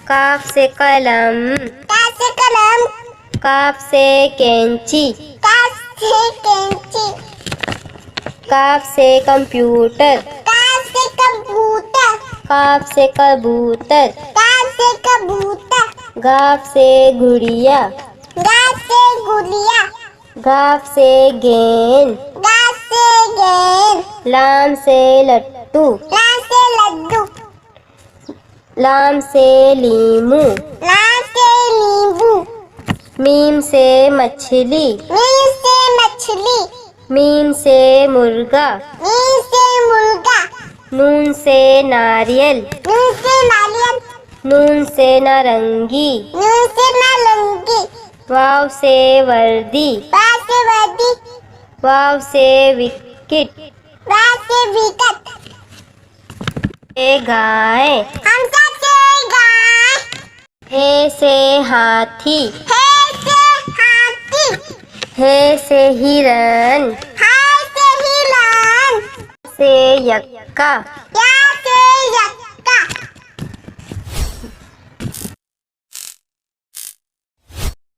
काफ से कलम, काफ से कलम, काफ से कैंची, काफ से कैंची, काफ से कंप्यूटर, काफ से कंप्यूटर, काफ से कबूतर, काफ से कबूतर, गाफ से गुड़िया, गाफ से गुड़िया, गाफ से गेंद, गाफ से गेंद, लाम से लट्टू, लाम से लड्डू, लाम से लीमू, लाम से नींबू, मीम से मछली, मीम से मछली, मीम से मुर्गा, मीम से मुर्गा, नून से नारियल, नून से नारियल, नून से नारंगी, नून से नारंगी, वाव से वर्दी, वाव से वर्दी, वाव से विकेट, वाव से विकेट, से गाय, हमजा से गाय, हे से हाथी, हे से हाथी, हे से हिरन, हाय से हिरण, से यक्का,